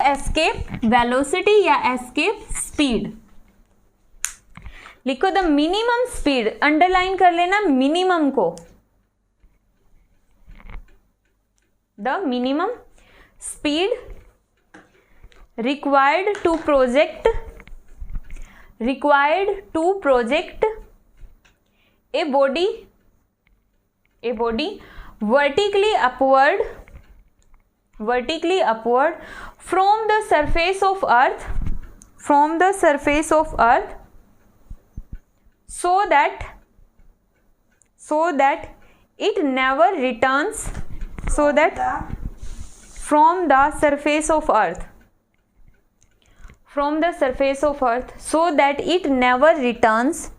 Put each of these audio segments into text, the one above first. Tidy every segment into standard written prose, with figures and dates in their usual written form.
Escape velocity या escape speed. लिखो the minimum speed, underline कर लेना मिनिमम को, the minimum speed required to project a body vertically upward from the surface of earth so that it never returns, from the surface of earth so that it never returns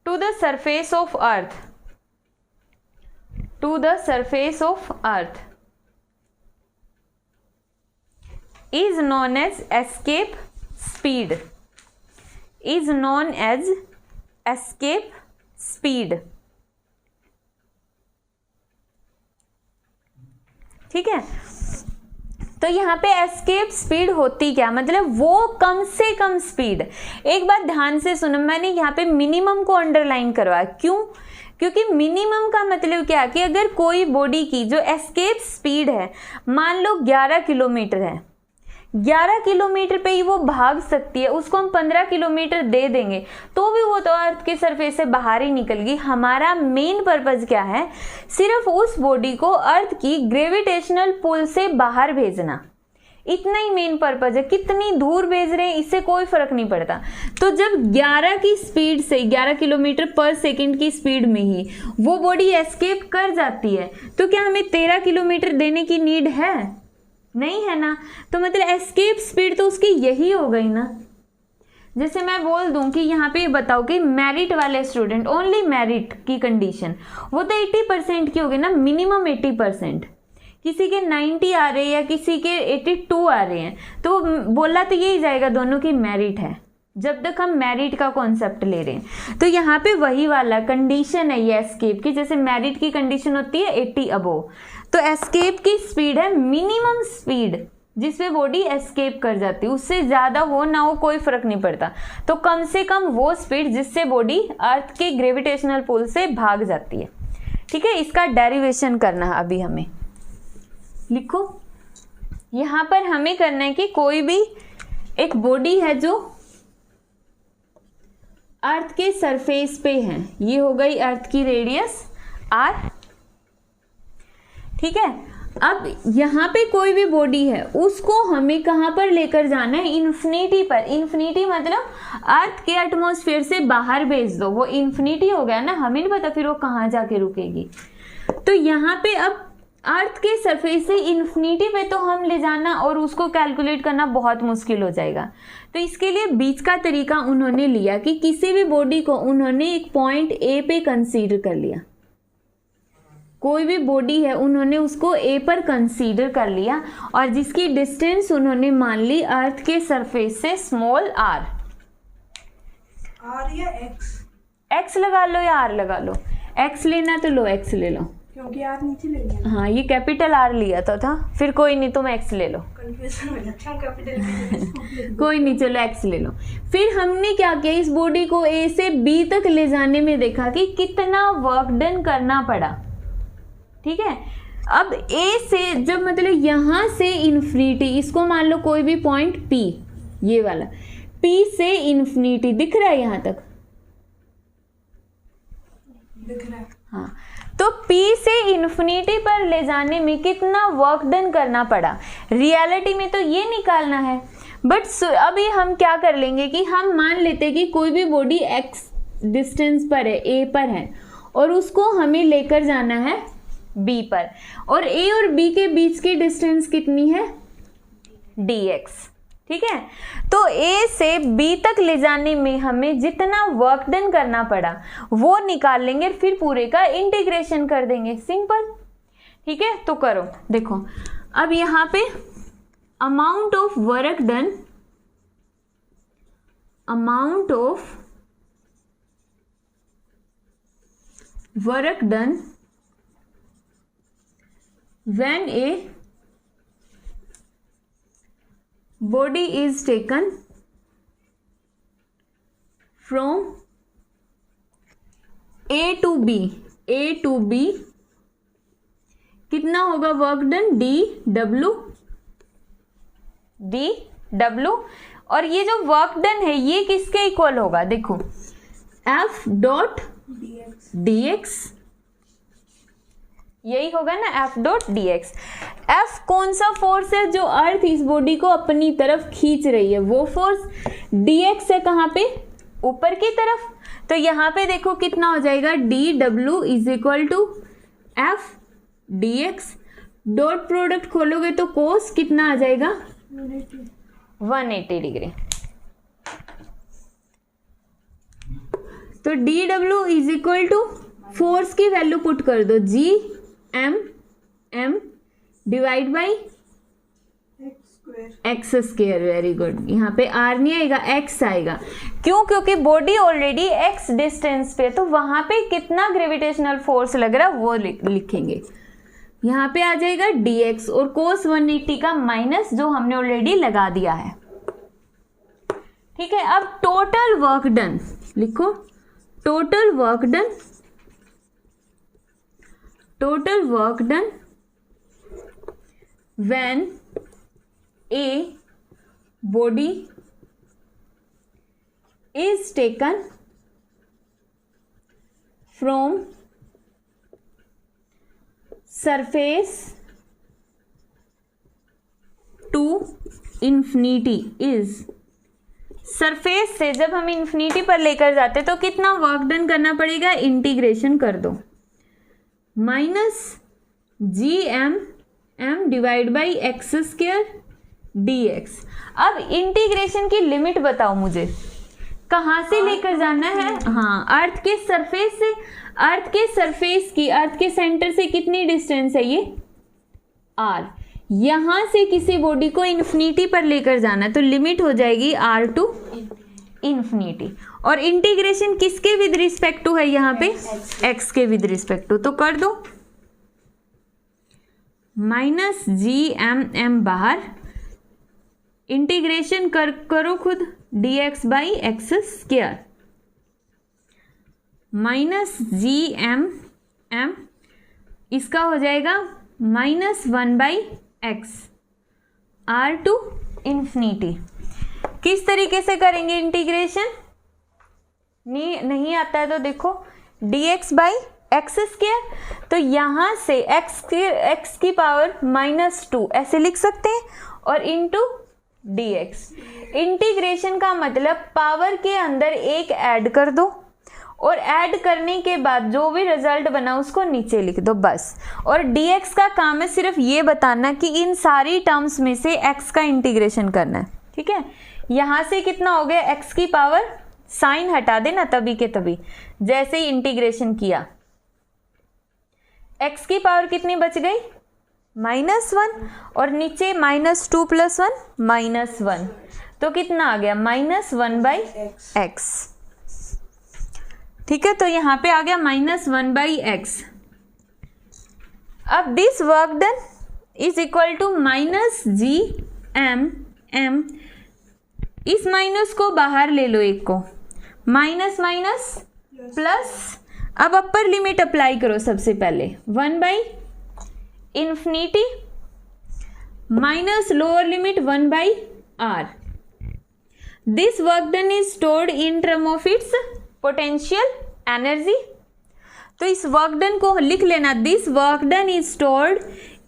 to the surface of earth is known as escape speed, ठीक है। तो यहाँ पे escape speed होती क्या, मतलब वो कम से कम स्पीड। एक बात ध्यान से सुनो, मैंने यहाँ पे मिनिमम को अंडरलाइन करवाया, क्यों? क्योंकि मिनिमम का मतलब क्या कि अगर कोई बॉडी की जो एस्केप स्पीड है मान लो 11 किलोमीटर है, 11 किलोमीटर पे ही वो भाग सकती है, उसको हम 15 किलोमीटर दे देंगे तो भी वो तो अर्थ के सरफेस से बाहर ही निकल गई। हमारा मेन पर्पज क्या है, सिर्फ उस बॉडी को अर्थ की ग्रेविटेशनल पुल से बाहर भेजना, इतना ही मेन पर्पज है। कितनी दूर भेज रहे हैं इससे कोई फर्क नहीं पड़ता। तो जब 11 की स्पीड से 11 किलोमीटर पर सेकेंड की स्पीड में ही वो बॉडी एस्केप कर जाती है तो क्या हमें 13 किलोमीटर देने की नीड है? नहीं है ना। तो मतलब एस्केप स्पीड तो उसकी यही हो गई ना। जैसे मैं बोल दूं कि यहाँ पे बताओ कि मेरिट वाले स्टूडेंट, ओनली मेरिट की कंडीशन वो तो 80% की हो गई ना, मिनिमम 80%। किसी के 90 आ रहे हैं या किसी के 82 आ रहे हैं तो बोला तो यही जाएगा दोनों की मेरिट है, जब तक हम मेरिट का कॉन्सेप्ट ले रहे हैं। तो यहाँ पे वही वाला कंडीशन है ये एस्केप की, जैसे मेरिट की कंडीशन होती है 80 अबोव, तो एस्केप की स्पीड है मिनिमम स्पीड जिसपे बॉडी एस्केप कर जाती है, उससे ज्यादा हो ना हो कोई फर्क नहीं पड़ता। तो कम से कम वो स्पीड जिससे बॉडी अर्थ के ग्रेविटेशनल पुल से भाग जाती है। ठीक है, इसका डेरिवेशन करना है अभी हमें। लिखो यहां पर हमें करना है कि कोई भी एक बॉडी है जो अर्थ के सरफेस पे है, ये हो गई अर्थ की रेडियस r, ठीक है। अब यहाँ पे कोई भी बॉडी है उसको हमें कहाँ पर लेकर जाना है, इन्फिनिटी पर। इन्फिनिटी मतलब अर्थ के एटमॉस्फेयर से बाहर भेज दो, वो इन्फिनिटी हो गया ना, हमें नहीं पता फिर वो कहाँ जाके रुकेगी। तो यहाँ पे अब अर्थ के सरफेस से इन्फिनिटी पे तो हम ले जाना और उसको कैलकुलेट करना बहुत मुश्किल हो जाएगा। तो इसके लिए बीच का तरीका उन्होंने लिया कि किसी भी बॉडी को उन्होंने एक पॉइंट ए पे कंसीडर कर लिया, कोई भी बॉडी है उन्होंने उसको ए पर कंसीडर कर लिया और जिसकी डिस्टेंस उन्होंने मान ली अर्थ के सरफेस से स्मॉल r या x लगा लो या r लगा लो, x लेना तो लो x ले लो, क्योंकि r नीचे ले लिया। हाँ ये कैपिटल R लिया था, फिर कोई नहीं तुम x ले लो, कंफ्यूजन हो जाता है कैपिटल कोई नहीं चलो x ले लो। फिर हमने क्या किया, इस बॉडी को A से B तक ले जाने में देखा कि कितना वर्क डन करना पड़ा। ठीक है, अब A से जब मतलब यहां से इन्फिनिटी, इसको मान लो कोई भी पॉइंट P, ये वाला P से इन्फिनिटी दिख रहा है यहां तक, दिख रहा है हाँ। तो P से इन्फिनिटी पर ले जाने में कितना वर्क डन करना पड़ा, रियलिटी में तो ये निकालना है। बट अभी हम क्या कर लेंगे कि हम मान लेते कि कोई भी बॉडी x डिस्टेंस पर है, A पर है, और उसको हमें लेकर जाना है B पर, और A और B के बीच की डिस्टेंस कितनी है, dx। ठीक है, तो A से B तक ले जाने में हमें जितना वर्क डन करना पड़ा वो निकाल लेंगे, फिर पूरे का इंटीग्रेशन कर देंगे, सिंपल। ठीक है, तो करो, देखो अब यहां पे amount of work done, amount of work done when a body is taken from A to B, कितना होगा वर्क डन? D W. और ये जो वर्क डन है ये किसके इक्वल होगा? देखो F डॉट डी एक्स, यही होगा ना, F dot D x. F कौन सा फोर्स है जो अर्थ इस बॉडी को अपनी तरफ खींच रही है? वो फोर्स। dx है कहाँ पे? ऊपर की तरफ। तो यहाँ पे देखो कितना हो जाएगा? D W is equal to F D X. Dot product खोलोगे तो कोस कितना आ जाएगा? 180 डिग्री। तो D W is equal to force की वैल्यू पुट कर दो, G M divide by x square. Very good. यहाँ पे आर नहीं आएगा, एक्स आएगा। क्यों? क्योंकि बॉडी ऑलरेडी एक्स डिस्टेंस पे, तो वहां पे कितना ग्रेविटेशनल फोर्स लग रहा है वो लिखेंगे। यहाँ पे आ जाएगा dx और cos 180 का माइनस जो हमने ऑलरेडी लगा दिया है। ठीक है, अब टोटल वर्क डन लिखो। Total work done when a body is taken from surface to infinity is, surface से जब हम इन्फिनिटी पर लेकर जाते तो कितना वर्क डन करना पड़ेगा? इंटीग्रेशन कर दो, minus g M divide by x square d x. अब इंटीग्रेशन की लिमिट बताओ मुझे, कहाँ से लेकर जाना है? हाँ, अर्थ के सरफेस से। अर्थ के सरफेस की, अर्थ के सेंटर से कितनी डिस्टेंस है? ये आर। यहां से किसी बॉडी को इन्फिनिटी पर लेकर जाना तो लिमिट हो जाएगी आर टू इन्फिनिटी। और इंटीग्रेशन किसके विद रिस्पेक्ट टू है? यहाँ पे एक्स के विद रिस्पेक्ट टू। तो कर दो माइनस जी एम बाहर, इंटीग्रेशन करो खुद, d x by x square minus g m इसका हो जाएगा minus 1/x are to infinity. किस तरीके से करेंगे इंटीग्रेशन? नहीं आता है तो देखो dx बाई एक्स स्क्वायर, तो यहां से x की पावर -2 ऐसे लिख सकते हैं, और इंटू dx। इंटीग्रेशन का मतलब पावर के अंदर एक ऐड कर दो, और ऐड करने के बाद जो भी रिजल्ट बना उसको नीचे लिख दो बस। और dx का काम है सिर्फ ये बताना कि इन सारी टर्म्स में से x का इंटीग्रेशन करना है। ठीक है, यहां से कितना हो गया? x की पावर, साइन हटा देना तभी के तभी, जैसे ही इंटीग्रेशन किया x की पावर कितनी बच गई? -1, और नीचे -2 + 1 -1, तो कितना आ गया? -1/x। ठीक है, तो यहां पे आ गया -1/x। अब this work done is equal to -g m। इस माइनस को बाहर ले लो, एक को, माइनस प्लस। अब अपर लिमिट अप्लाई करो सबसे पहले, 1/∞ minus lower limit 1/r। This work done is stored in term of its potential energy. तो इस वर्क डन को लिख लेना, this work done is stored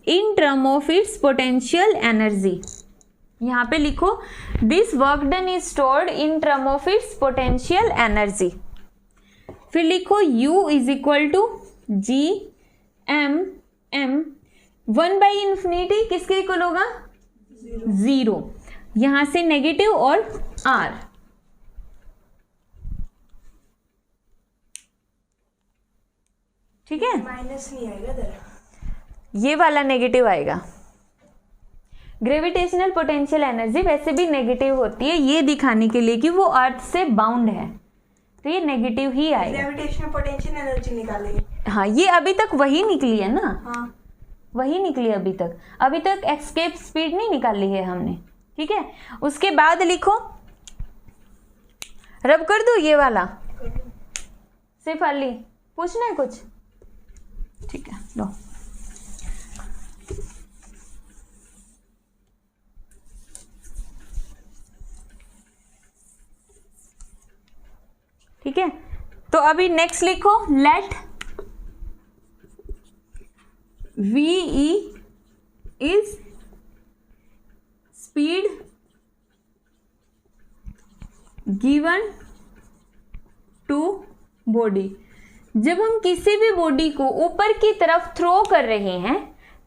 in term of its potential energy. यहां पे लिखो this work done is stored in term of its potential energy. फिर लिखो U is equal to g m 1/∞ किसके इक्वल होगा? 0। यहां से नेगेटिव और R। ठीक है, माइनस नहीं आएगा इधर, ये वाला नेगेटिव आएगा। ग्रेविटेशनल पोटेंशियल एनर्जी वैसे भी नेगेटिव होती है, ये दिखाने के लिए कि वो अर्थ से बाउंड है, तो ये नेगेटिव ही आएगा। ग्रेविटेशनल पोटेंशियल एनर्जी निकालेंगे। हाँ, ये अभी तक वही निकली है ना। हाँ, वही निकली अभी तक। एस्केप स्पीड नहीं निकाली है हमने। ठीक है, उसके बाद लिखो, रब कर दो ये वाला, सिर्फ अली पूछना है कुछ, ठीक है लो। ठीक है, तो अभी नेक्स्ट लिखो, let VE is speed given to body. जब हम किसी भी बॉडी को ऊपर की तरफ थ्रो कर रहे हैं,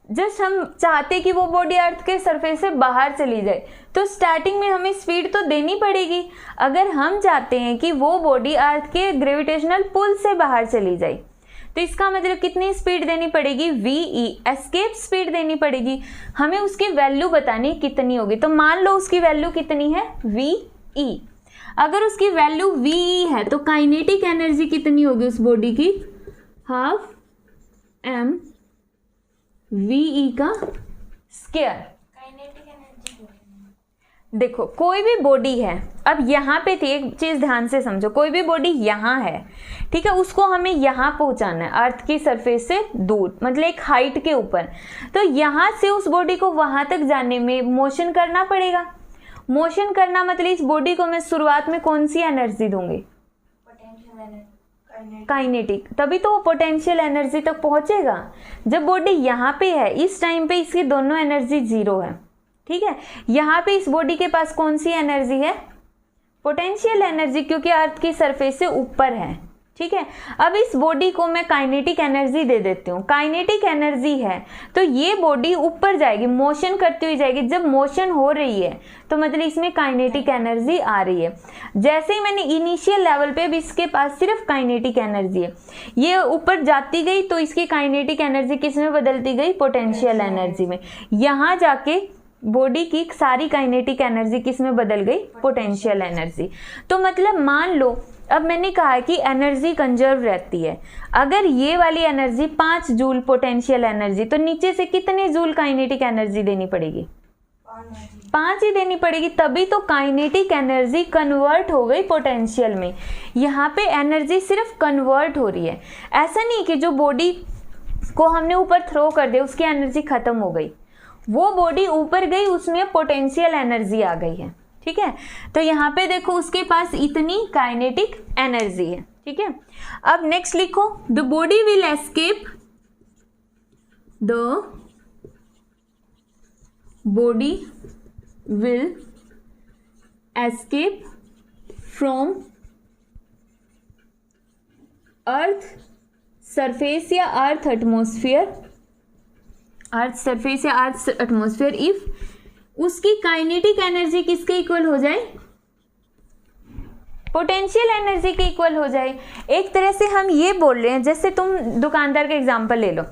जस्ट हम चाहते कि वो बॉडी अर्थ के सरफेस से बाहर चली जाए, तो स्टार्टिंग में हमें स्पीड तो देनी पड़ेगी। अगर हम चाहते हैं कि वो बॉडी अर्थ के ग्रेविटेशनल पुल से बाहर चली जाए, तो इसका मतलब कितनी स्पीड देनी पड़ेगी, VE एस्केप स्पीड देनी पड़ेगी। हमें उसकी वैल्यू बतानी कितनी होगी, तो मान लो उसकी वैल्यू कितनी है, VE। अगर उसकी वैल्यू VE है तो काइनेटिक एनर्जी कितनी होगी उस बॉडी की, 12 m VE का स्क्वायर। काइनेटिक एनर्जी देखो कोई भी बॉडी है, अब यहाँ पे थी, एक चीज ध्यान से समझो, कोई भी बॉडी यहाँ है, ठीक है, उसको हमें यहाँ पहुंचाना है अर्थ की सरफेस से दूर, मतलब एक हाइट के ऊपर। तो यहाँ से उस बॉडी को वहां तक जाने में मोशन करना पड़ेगा। मोशन करना मतलब इस बॉडी को मैं शुरुआत में कौन सी एनर्जी दूंगी, पोटेंशियल एनर्जी, काइनेटिक, तभी तो वो पोटेंशियल एनर्जी तक पहुंचेगा। जब बॉडी यहाँ पे है, इस टाइम पे इसकी दोनों एनर्जी 0 है, ठीक है। यहाँ पे इस बॉडी के पास कौन सी एनर्जी है, पोटेंशियल एनर्जी, क्योंकि अर्थ की सरफेस से ऊपर है, ठीक है। अब इस बॉडी को मैं काइनेटिक एनर्जी दे देती हूँ, काइनेटिक एनर्जी है तो ये बॉडी ऊपर जाएगी, मोशन करती हुई जाएगी। जब मोशन हो रही है तो मतलब इसमें काइनेटिक एनर्जी आ रही है। जैसे ही मैंने इनिशियल लेवल पे भी इसके पास सिर्फ काइनेटिक एनर्जी है, ये ऊपर जाती गई तो इसकी काइनेटिक एनर्जी किस में बदलती गई, पोटेंशियल एनर्जी में। यहाँ जाके बॉडी की सारी काइनेटिक एनर्जी किस में बदल गई, पोटेंशियल एनर्जी। तो मतलब मान लो अब मैंने कहा कि एनर्जी कंजर्व रहती है। अगर ये वाली एनर्जी 5 जूल पोटेंशियल एनर्जी, तो नीचे से कितने जूल काइनेटिक एनर्जी देनी पड़ेगी, 5 ही देनी पड़ेगी, तभी तो काइनेटिक एनर्जी कन्वर्ट हो गई पोटेंशियल में। यहाँ पे एनर्जी सिर्फ कन्वर्ट हो रही है, ऐसा नहीं कि जो बॉडी को हमने ऊपर थ्रो कर दिया उसकी एनर्जी खत्म हो गई, वो बॉडी ऊपर गई, उसमें पोटेंशियल एनर्जी आ गई है, ठीक है। तो यहाँ पे देखो उसके पास इतनी काइनेटिक एनर्जी है, ठीक है। अब नेक्स्ट लिखो, the body will escape, the body will escape from earth surface या अर्थ एटमॉस्फेयर, अर्थ सरफेस या अर्थ एटमॉस्फेयर इफ उसकी काइनेटिक एनर्जी किसके इक्वल हो जाए, पोटेंशियल एनर्जी के इक्वल हो जाए। एक तरह से हम ये बोल रहे हैं, जैसे तुम दुकानदार का एग्जांपल ले लो,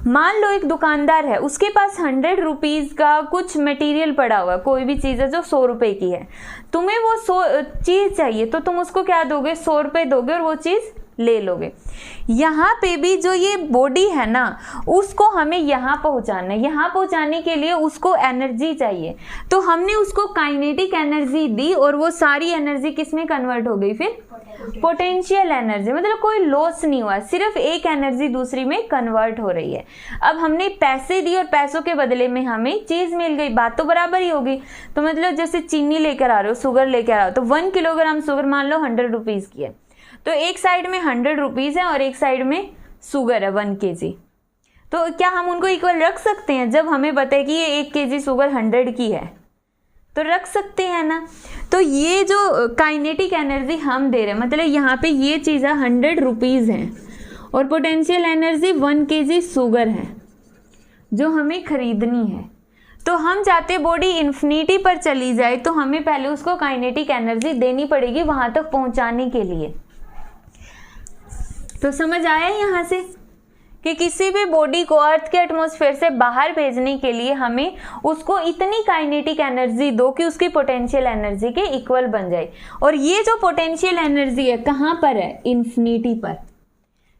मान लो एक दुकानदार है, उसके पास 100 रुपीज़ का कुछ मटेरियल पड़ा हुआ है, कोई भी चीज़ है जो 100 रुपए की है, तुम्हें वो 100 चीज़ चाहिए तो तुम उसको क्या दोगे, 100 रुपये दोगे और वो चीज़ ले लोगे। यहाँ पे भी जो ये बॉडी है ना, उसको हमें यहाँ पहुँचाना है, यहाँ पहुँचाने के लिए उसको एनर्जी चाहिए, तो हमने उसको काइनेटिक एनर्जी दी और वो सारी एनर्जी किस में कन्वर्ट हो गई, फिर पोटेंशियल एनर्जी। मतलब कोई लॉस नहीं हुआ, सिर्फ एक एनर्जी दूसरी में कन्वर्ट हो रही है। अब हमने पैसे दिए और पैसों के बदले में हमें चीज़ मिल गई, बात तो बराबर ही होगी। तो मतलब जैसे चीनी लेकर आ रहे हो, शुगर लेकर आ रहे हो, तो 1 किलोग्राम शुगर मान लो 100 रुपीज़ की है, तो एक साइड में 100 रुपीज़ है और एक साइड में शुगर है 1 kg। तो क्या हम उनको इक्वल रख सकते हैं? जब हमें पता है कि ये 1 kg शुगर 100 की है तो रख सकते हैं ना। तो ये जो काइनेटिक एनर्जी हम दे रहे हैं, मतलब यहाँ पे ये चीज़ 100 रुपीज़ है और पोटेंशियल एनर्जी 1 kg शुगर है जो हमें खरीदनी है। तो हम चाहते बॉडी इन्फिनिटी पर चली जाए तो हमें पहले उसको काइनेटिक एनर्जी देनी पड़ेगी वहाँ तक पहुँचाने के लिए। तो समझ आया यहाँ से कि किसी भी बॉडी को अर्थ के एटमॉस्फेयर से बाहर भेजने के लिए हमें उसको इतनी काइनेटिक एनर्जी दो कि उसकी पोटेंशियल एनर्जी के इक्वल बन जाए। और ये जो पोटेंशियल एनर्जी है कहाँ पर है? इन्फिनिटी पर।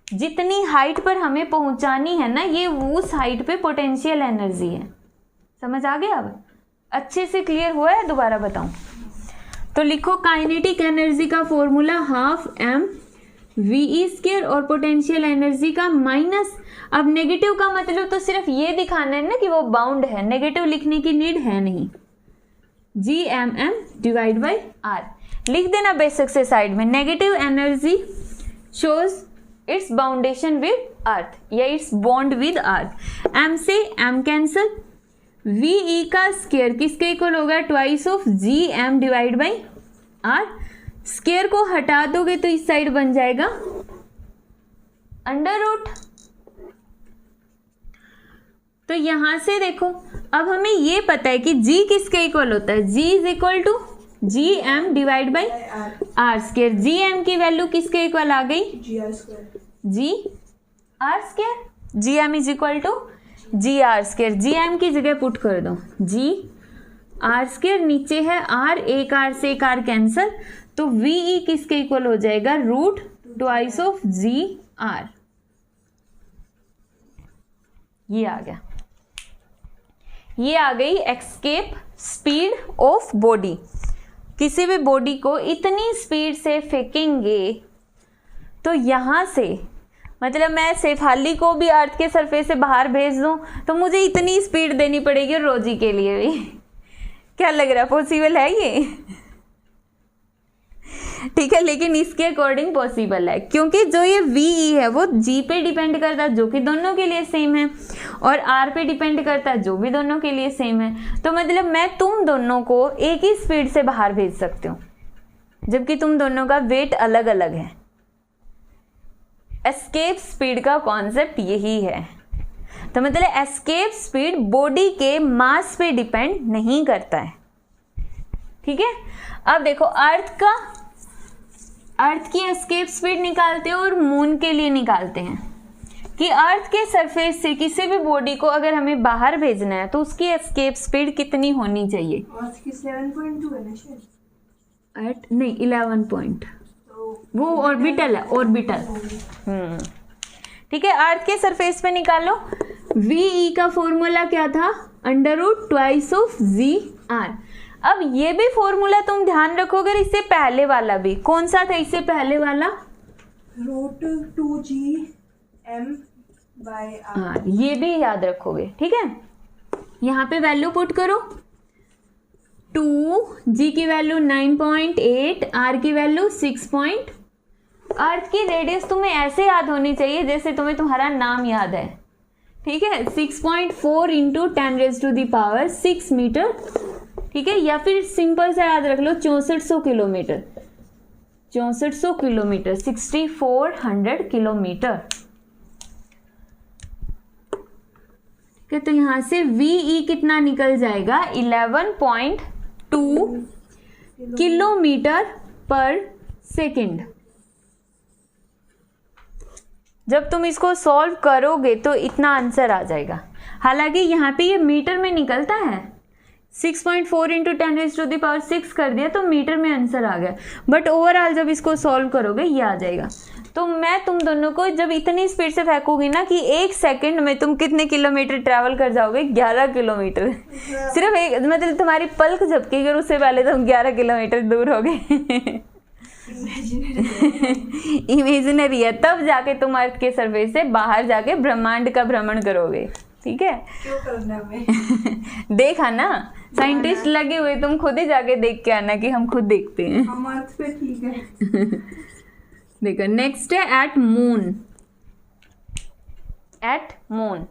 जितनी हाइट पर हमें पहुंचानी है ना, ये उस हाइट पे पोटेंशियल एनर्जी है। समझ आ गया अब? अच्छे से क्लियर हुआ है? दोबारा बताऊं तो लिखो काइनेटिक एनर्जी का फॉर्मूला ½ और पोटेंशियल एनर्जी का माइनस। अब नेगेटिव का मतलब तो सिर्फ ये दिखाना है ना कि वो बाउंड है, नेगेटिव लिखने की नीड है नहीं। Gmm/r लिख देना बेसिक से साइड में। Negative energy shows its boundation with earth या its bond with earth. m से m कैंसल, ve का स्क्वायर किसके इक्वल होगा? Twice of Gm/r। स्क्वायर को हटा दोगे तो इस साइड बन जाएगा अंडर रूट। तो यहां से देखो अब हमें ये पता है कि g किसके इक्वल होता है? g is equal to Gm/r²। Gm की वैल्यू किसके इक्वल आ गई? Gr²। Gm is equal to Gr²। Gm की जगह पुट कर दो Gr², नीचे है r, एक r से एक r कैंसल, तो ve किसके इक्वल हो जाएगा? √2 ऑफ Gr। ये आ गया, ये आ गई एस्केप स्पीड ऑफ बॉडी। किसी भी बॉडी को इतनी स्पीड से फेंकेंगे तो यहां से मतलब मैं सेफाली को भी अर्थ के सरफेस से बाहर भेज दूं तो मुझे इतनी स्पीड देनी पड़ेगी रोजी के लिए भी। क्या लग रहा है, पॉसिबल है ये? ठीक है, लेकिन इसके अकॉर्डिंग पॉसिबल है क्योंकि जो ये ve है वो g पे डिपेंड करता है जो कि दोनों के लिए सेम है, और r पे डिपेंड करता है जो भी दोनों के लिए सेम है। तो मतलब मैं तुम दोनों को एक ही स्पीड से बाहर भेज सकती हूँ जबकि तुम दोनों का वेट अलग अलग है। एस्केप स्पीड का कॉन्सेप्ट यही है। तो मतलब एस्केप स्पीड बॉडी के मास पे डिपेंड नहीं करता है। ठीक है, अब देखो अर्थ की एस्केप स्पीड निकालते हैं और मून के लिए निकालते हैं कि अर्थ के सरफेस से किसी भी बॉडी को अगर हमें बाहर भेजना है तो उसकी एस्केप स्पीड कितनी होनी चाहिए? अर्थ की 7.2 है ना शायद। नहीं 11 पॉइंट, वो ऑर्बिटल है, ऑर्बिटल। ठीक है, अर्थ के सरफेस पे निकालो। ve का फॉर्मूला क्या था? √2 ऑफ Gr। अब ये भी फॉर्मूला तुम ध्यान रखोगे, इससे पहले वाला भी कौन सा था? इससे पहले वाला √2Gm/r। ये भी याद रखोगे। ठीक है, यहाँ पे वैल्यू पुट करो। 2 G की वैल्यू 9.8, R की वैल्यू 6. अर्थ की रेडियस तुम्हें ऐसे याद होनी चाहिए जैसे तुम्हें तुम्हारा नाम याद है। ठीक है, 6.4 इंटू 10⁻⁶ मीटर। ठीक है, या फिर सिंपल सा याद रख लो 6400 किलोमीटर, 6400 किलोमीटर, 6400 किलोमीटर। ठीक है, तो यहां से ve कितना निकल जाएगा? 11.2 किलोमीटर पर सेकेंड। जब तुम इसको सॉल्व करोगे तो इतना आंसर आ जाएगा। हालांकि यहाँ पे ये मीटर में निकलता है, 6.4 इंटू 10⁻⁶ कर दिया तो मीटर में आंसर आ गया, बट ओवरऑल जब इसको सॉल्व करोगे ये आ जाएगा। तो मैं तुम दोनों को जब इतनी स्पीड से फेंकूंगी ना कि 1 सेकंड में तुम कितने किलोमीटर ट्रैवल कर जाओगे? 11 किलोमीटर। सिर्फ एक मतलब तुम्हारी पलक झपकेगी और उससे पहले तुम 11 किलोमीटर दूर हो गए। इमेजिनरी है, तब जाके तुम अर्थ के सरफेस से बाहर जाके ब्रह्मांड का भ्रमण करोगे। ठीक है, क्यों करना है? देखा ना, साइंटिस्ट लगे हुए, तुम खुद ही जाके देख के आना कि हम खुद देखते हैं। हम अर्थ पे ठीक है। देखो नेक्स्ट है eight moon. Eight moon,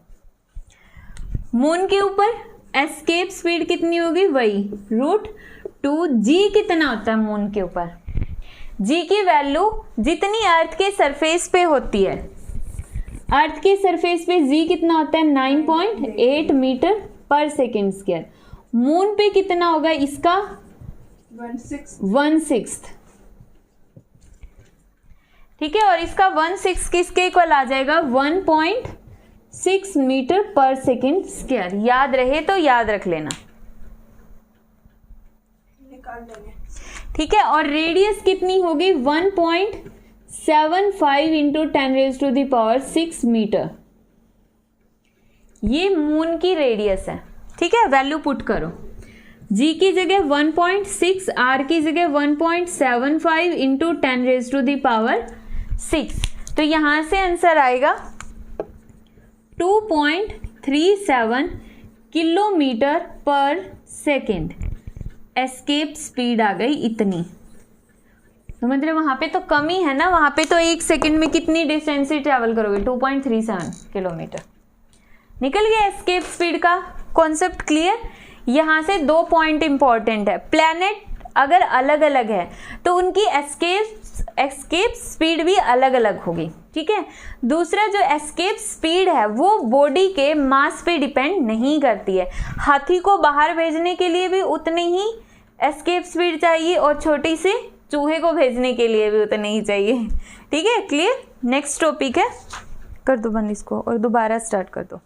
moon के ऊपर एस्केप स्पीड कितनी होगी? वही √2। G कितना होता है मून के ऊपर? G की वैल्यू जितनी अर्थ के सरफेस पे होती है, अर्थ के सरफेस पे G कितना होता है? 9.8 मीटर पर सेकेंड स्क्वायर। मून पे कितना होगा इसका? 1/6। ठीक है, और इसका 1/6 किसके इक्वल आ जाएगा? 1.6 मीटर पर सेकेंड स्क्वायर। याद रहे तो याद रख लेना। निकाल लेंगे। ठीक है, और रेडियस कितनी होगी? 1.75 इंटू 10⁻⁶ मीटर। ये मून की रेडियस है। ठीक है, वैल्यू पुट करो। जी की जगह 1.6, आर की जगह 1.75 इंटू 10⁻⁶। तो यहां से आंसर आएगा 2.37 किलोमीटर पर सेकेंड। एस्केप स्पीड आ गई इतनी। तो मतलब वहां पे तो कम ही है ना, वहां पे तो 1 सेकेंड में कितनी डिस्टेंस ही ट्रैवल करोगे, 2.37 किलोमीटर। निकल गया एस्केप स्पीड का कॉन्सेप्ट क्लियर। यहां से 2 पॉइंट इंपॉर्टेंट है। प्लैनेट अगर अलग अलग है तो उनकी एस्केप स्पीड भी अलग अलग होगी, ठीक है। दूसरा, जो एस्केप स्पीड है वो बॉडी के मास पे डिपेंड नहीं करती है। हाथी को बाहर भेजने के लिए भी उतनी ही एस्केप स्पीड चाहिए और छोटी सी चूहे को भेजने के लिए भी उतनी ही चाहिए, ठीक है। क्लियर। नेक्स्ट टॉपिक है, कर दो बंद इसको और दोबारा स्टार्ट कर दो।